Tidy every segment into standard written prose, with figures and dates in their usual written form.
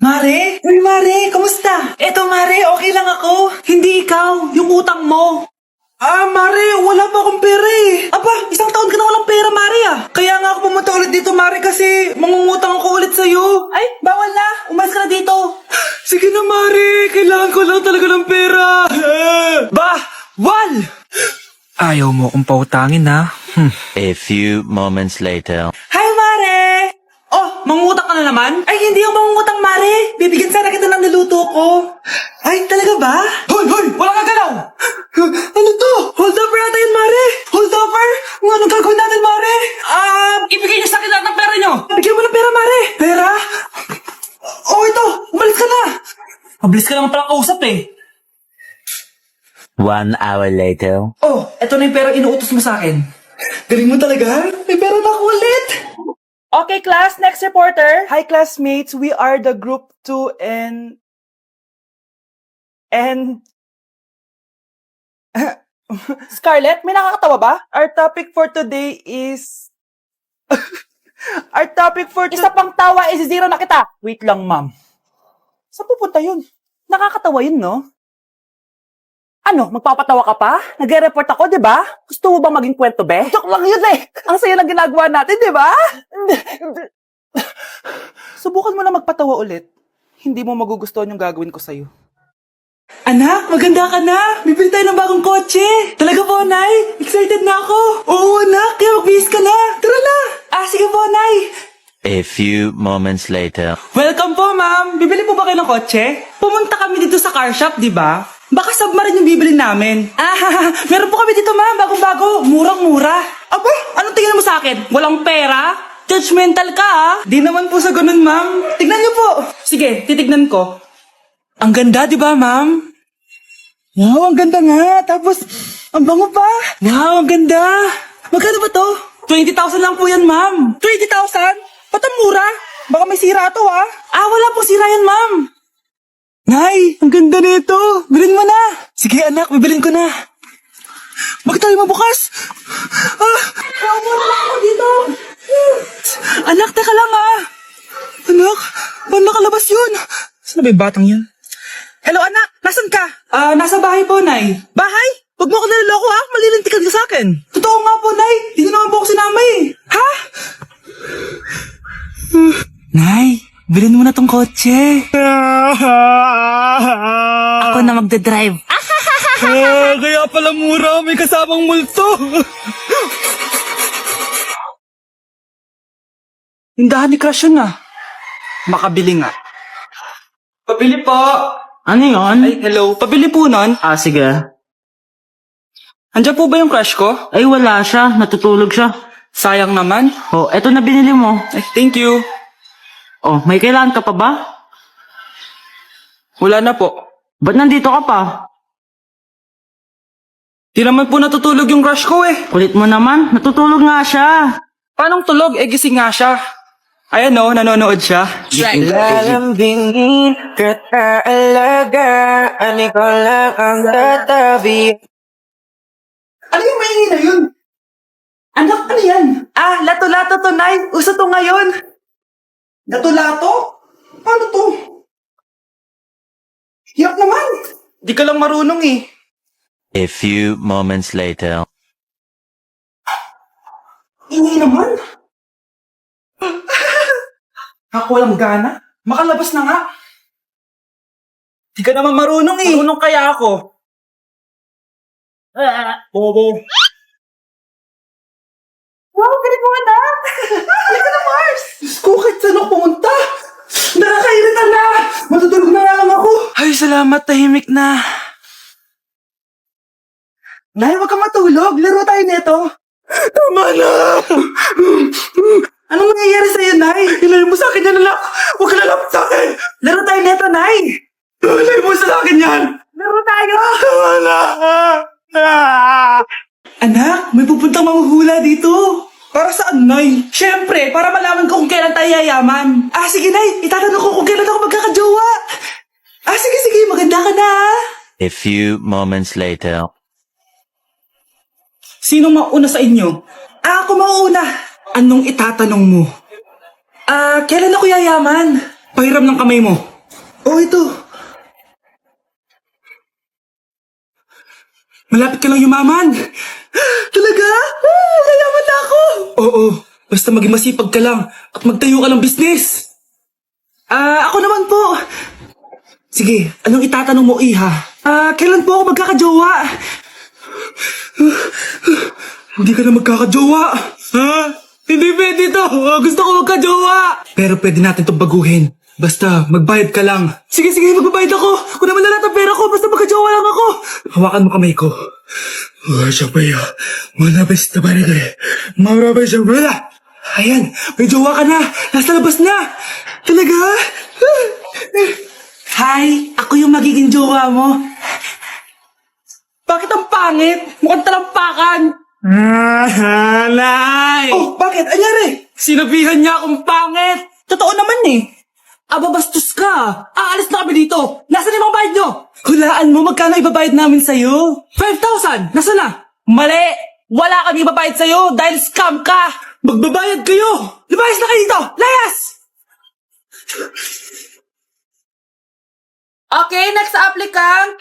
Mare? Uy, Mare, kamusta? Eto, Mare, okay lang ako. Hindi ikaw, yung utang mo. Mare, wala pa akong pera eh. Aba, isang taon ka na walang pera, Mare ah. Kaya nga ako pumunta ulit dito, Mare, kasi mangungutang ako ulit sa'yo. Ay, bawal na. Umalis ka na dito. Sige na, Mare. Kailangan ko lang talaga ng pera. Wal! Ayaw mo akong pautangin, ha? A few moments later. Hi, Mare! Oh, mangungutang ka na naman? Ay, hindi ako mangungutang, Mare. Bibigyan sana kita ng niluto ko. Ay, talaga ba? Hoy! Wala ka galaw! Ano to? Hold over natin yun, Mare! Hold over? Anong gagawin natin, Mare? Ibigay niyo sa akin lahat ng pera niyo! Bigyan mo ng pera, Mare! Pera? Oh, ito! Umalis ka na! Mabilis ka naman palang kausap eh. 1 hour later. Oh, eto na yung pera inuutos mo sa akin. Galing mo talaga? May pera na ako ulit! Okay, class. Next reporter. Hi, classmates. We are the group 2 and... Scarlett, may nakakatawa ba? Our topic for today is... Isa pang tawa is zero na kita. Wait lang, ma'am. Saan pupunta yun? Nakakatawa yun, no? Ano, magpapatawa ka pa? Nagre-report ako, di ba? Gusto mo ba maging kwento, be? Joke lang yun eh. Ang saya ng ginagawa natin, di ba? Subukan mo na magpatawa ulit. Hindi mo magugustuhan yung gagawin ko sa'yo. Anak, maganda ka na. Bibili tayo ng bagong kotse. Talaga po, Nay? Excited na ako. Oo, anak. Kaya magbihis ka na. Tara na. Sige po, Nay. A few moments later. Welcome po, ma'am. Bibili po ba kayo ng kotse? Pumunta kami dito sa car shop, di ba? Baka submarine yung bibili namin. Meron po kami dito, ma'am. Bagong-bago. Murang-mura. Aba, anong tingin mo sa akin? Walang pera? Judgmental ka, ah. Di naman po sa ganun, ma'am. Tignan niyo po. Sige, titignan ko. Ang ganda, di ba, ma'am? Wow, ang ganda nga. Tapos, ang bango pa. Wow, ang ganda. Magkano ba to? 20,000 lang po yan, ma'am. 20,000? Ba't ang mura? Baka may sira to, ah. Wala pong sira yan, ma'am. Nay, ang ganda nito. Bilhin mo na. Sige, anak, bibilin ko na. Bakit tayo mabukas? Mura lang ako dito. Anak, teka lang, ah. Anak, paano nakalabas yun? Saan na ba yung batang yun? Hello, anak. Nasaan ka? Nasa bahay po, Nay. Bahay? Huwag mo ako naliloko, ha? Malilintikan ka sa akin. Totoo nga po, Nay. Hindi niyo naman po ako sinama, eh. Ha? Nay, bilhin mo na tong kotse. Ako na magdadrive. Kaya pala mura. May kasamang multo. Tindahan ni Crush yun, ah. Makabili nga. Pabili po. Ano yun? Ay, hello. Pabili po nun. Sige. Andiyan po ba yung crush ko? Ay, wala siya. Natutulog siya. Sayang naman. Oh, eto na binili mo. Ay, thank you. Oh, may kailangan ka pa ba? Wala na po. Ba't nandito ka pa? Di naman po natutulog yung crush ko eh. Kulit mo naman. Natutulog nga siya. Paanong tulog? Gising nga siya. Ayan o, nanonood siya. Lalambingin kita alagaan, ikaw lang ang tatabi. Ano yung maingay na yun? Anak, ano yan? Lato-lato to, Nay. Uso to ngayon. Lato-lato? Paano to? Hirap naman. Di ka lang marunong eh. A few moments later. Ingay naman. Ako walang gana. Makalabas na nga. Di ka naman marunong eh. Marunong kaya ako. Bobo. Wow, galing mo anak. Halika na, Mars. Diyos ko, kahit saan ako pumunta. Nakakairita na. Matutulog na lang ako. Ay, salamat. Tahimik na. Nay, huwag kang matulog. Laro tayo nito. Tama na. Anong nangyayari sa'yo, Nay? Ilayo mo sa akin yan, anak. Huwag ka lalapit sa akin. Laro tayo neto, Nay. Ilayo mo sa akin yan. Laro tayo. Wala. Anak, may pupuntang manghuhula dito. Para saan, Nay? Siyempre, para malaman ko kung kailan tayo yayaman. Sige, Nay. Itatanong ko kung kailan ako magkakajowa. Sige. Maganda ka na, ha? A few moments later. Sino mauna sa inyo? Ako mauna. Anong itatanong mo? Kailan ako yayaman? Pahiram ng kamay mo. Oh, ito. Malapit ka lang yumaman. Talaga? Mayaman na ako. Oo, basta maging masipag ka lang at magtayo ka ng business. Ako naman po. Sige, anong itatanong mo, Iha? Kailan po ako magkakajowa? Hindi ka na magkakajowa. Ha? Hindi pwede to. Gusto ko magkajowa. Pero pwede natin itong baguhin. Basta, magbayad ka lang. Sige, magbabayad ako. Ako naman na lahat ang pera ko. Basta magkajowa lang ako. Hawakan mo kamay ko. Siya Malabas na ba rin eh? Malabas na ba? Ayan, may jowa ka na. Nasa labas na. Talaga? Hi, ako yung magiging jowa mo. Bakit ang pangit? Mukhang talampakan. Nay! Oh, bakit? Anyari? Sinabihan niya akong pangit. Totoo naman eh. Ababastos ka. Aalis na kami dito. Nasaan yung mga bayad nyo? Hulaan mo, magkano ibabayad namin sa'yo? 5,000! Nasaan na? Mali! Wala kami ibabayad sa'yo dahil scam ka! Magbabayad kayo! Lumayas na kayo dito! Layas! Okay, next applicant.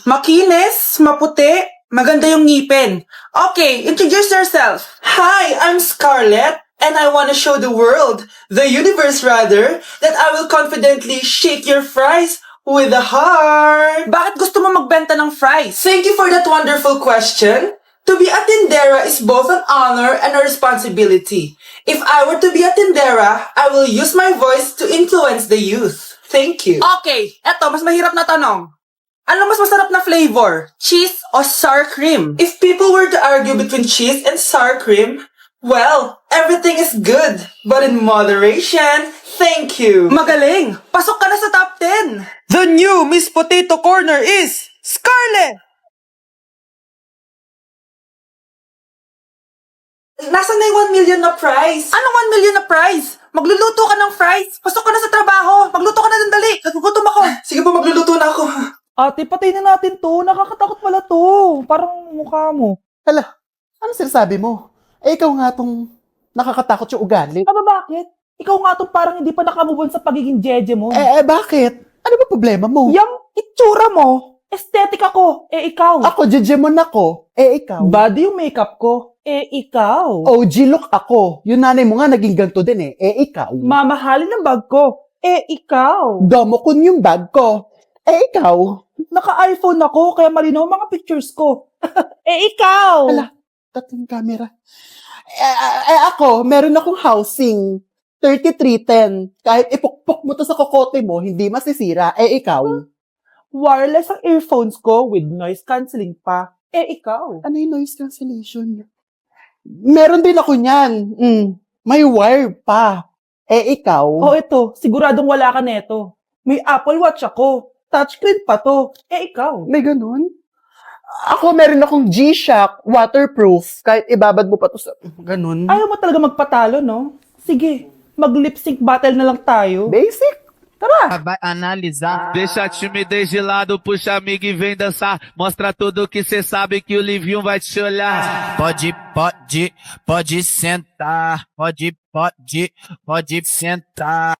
Makinis, maputi, maganda yung ngipin. Okay, introduce yourself. Hi, I'm Scarlett, and I want to show the world, the universe rather, that I will confidently shake your fries with a heart. Bakit gusto mo magbenta ng fries? Thank you for that wonderful question. To be a tindera is both an honor and a responsibility. If I were to be a tindera, I will use my voice to influence the youth. Thank you. Okay, eto, mas mahirap na tanong. Ano mas masarap na flavor? Cheese o sour cream? If people were to argue between cheese and sour cream, well, everything is good, but in moderation. Thank you. Magaling! Pasok ka na sa top 10! The new Miss Potato Corner is Scarlett! Nasaan na yung 1 million na prize? Anong 1 million na prize? Magluluto ka ng fries. Pasok ka na sa trabaho. Magluto ka na ng dali. Nagugutom ako. Sige po, magluluto na ako. Ate, patay na natin to. Nakakatakot pala to. Parang mukha mo. Hala, ano sinasabi mo? Ikaw nga tong nakakatakot yung ugali. Bakit? Ikaw nga tong parang hindi pa nakamubon sa pagiging jeje mo. Bakit? Ano ba problema mo? Yung itsura mo. Aesthetic ako. Ikaw. Ako, jejemon ako. Ikaw. Body yung makeup ko. Ikaw. OG look ako. Yung nanay mo nga naging ganito din ikaw. Mamahalin ng bag ko. Ikaw. Domokun yung bag ko. Ikaw. Naka-iPhone ako, kaya malinaw ang mga pictures ko. Ikaw. Hala, tatlong camera. Ako, meron akong housing. 3310. Kahit ipukpok mo to sa kokote mo, hindi masisira. Ikaw. Wireless ang earphones ko with noise cancelling pa. Ikaw. Ano yung noise cancellation? Meron din ako niyan. May wire pa. Ikaw. Oh, ito. Siguradong wala ka neto. May Apple Watch ako. Touchscreen pa to. Ikaw. May ganun? Ako, meron akong G-Shock, waterproof. Kahit ibabad mo pa to sa... Ganun. Ayaw mo talaga magpatalo, no? Sige, mag-lip sync battle na lang tayo. Basic. Tara. Vai analisar. Deixa a timidez de lado, puxa amigo e vem dançar. Mostra tudo que cê sabe que o Livinho vai te olhar. Pode sentar. Pode sentar.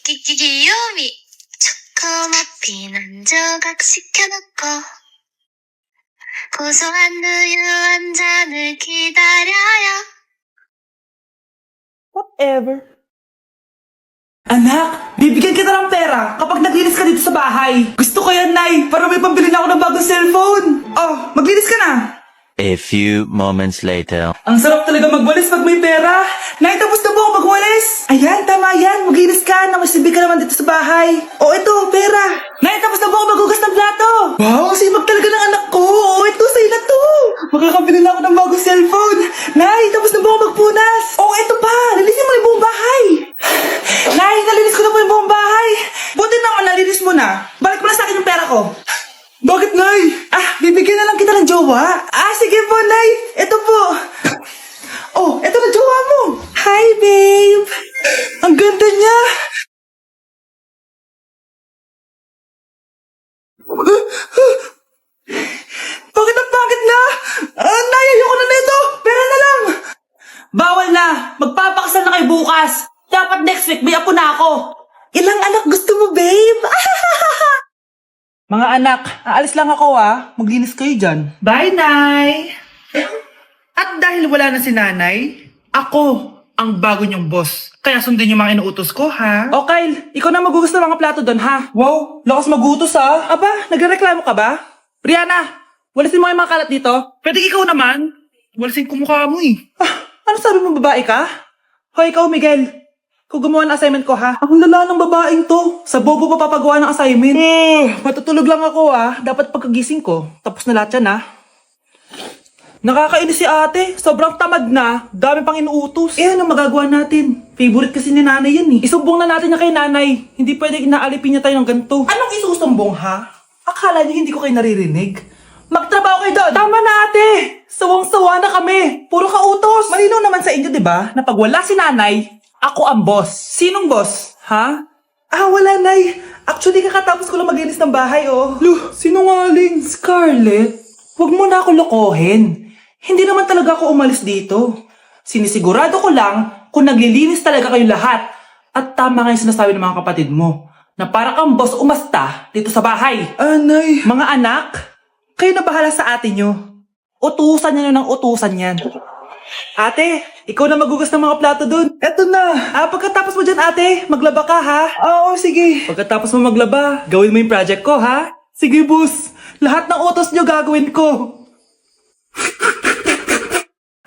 귀요미 초코머핀 한 조각 시켜놓고 고소한 우유 한 잔을 기다려요. Whatever. Anak, bibigyan kita ng pera kapag naglinis ka dito sa bahay. Gusto ko yan, Nay, para may pambili na ako ng bagong cellphone. Oh, maglinis ka na. A few moments later. Ang sarap talaga magwalis pag may pera. Nay, tapos na po ako magwalis. Ayan, tama yan. Maglinis ka na masibig ka naman dito sa bahay. Oh, ito, pera. Nay, tapos na po ako maghugas ng plato. Wow, sibag talaga ng anak ko. Oh, ito, sa'yo na to. Makakabili na ako ng bagong cellphone. Nay, tapos na po ako magpunas. Oh, ito pa. Linisin mo yung buong bahay. Nay, nalinis ko na po yung buong bahay. Buti naman, nalinis mo na. Balik mo na sa akin yung pera ko. Bakit, Nay? Bibigyan na lang kita ng jowa. Sige po, Nay. Ito po. Oh, ito na jowa mo. Hi, babe. Ang ganda niya. Bakit ang pangit na? Nay, ayoko na nito. Pera na lang. Bawal na. Magpapakasal na kayo bukas. dapat next week may apo na ako. Ilang anak gusto mo, babe? Mga anak, aalis lang ako Maglinis kayo dyan. Bye, Nay! At dahil wala na si Nanay, ako ang bago niyong boss. Kaya sundin yung mga inuutos ko, ha? O Kyle, ikaw na magugas ng mga plato doon, ha? Wow, lakas magutos, ha? Aba, nagrereklamo ka ba? Brianna, walisin mo yung mga kalat dito. Pwede ikaw naman. Walisin ko mukha mo ano sabi mo, babae ka? Hoy, ikaw, Miguel. Kung gumawa ng assignment ko, ha? Ang lala ng babaeng to. Sa bobo pa papagawa ng assignment. Matutulog lang ako, Dapat pagkagising ko, tapos na lahat yan, Nakakainis si ate. Sobrang tamad na. Dami pang inuutos. Ano magagawa natin? Favorite kasi ni nanay yan, Isumbong na natin niya kay nanay. Hindi pwede inaalipin niya tayo ng ganito. Anong isusumbong, ha? Akala niyo hindi ko kayo naririnig? Magtrabaho kayo doon! Tama na, ate! Sawang-sawa na kami! Puro kautos! Malinaw naman sa inyo, di ba? Na pag wala si nanay, ako ang boss. Sinong boss? Ha? Wala, Nay. Actually, kakatapos ko lang maglinis ng bahay, sinungaling. Scarlett, huwag mo na ako lokohin. Hindi naman talaga ako umalis dito. Sinisigurado ko lang kung naglilinis talaga kayo lahat. At tama nga yung sinasabi ng mga kapatid mo, na para kang boss umasta dito sa bahay. Nay. Mga anak, kayo na bahala sa ate nyo. Utusan nyo ng utusan yan. Ate, ikaw na magugas ng mga plato dun. Eto na. Pagkatapos mo dyan, ate, maglaba ka, ha? Oo, sige. Pagkatapos mo maglaba, gawin mo yung project ko, ha? Sige, boss. Lahat ng utos nyo gagawin ko.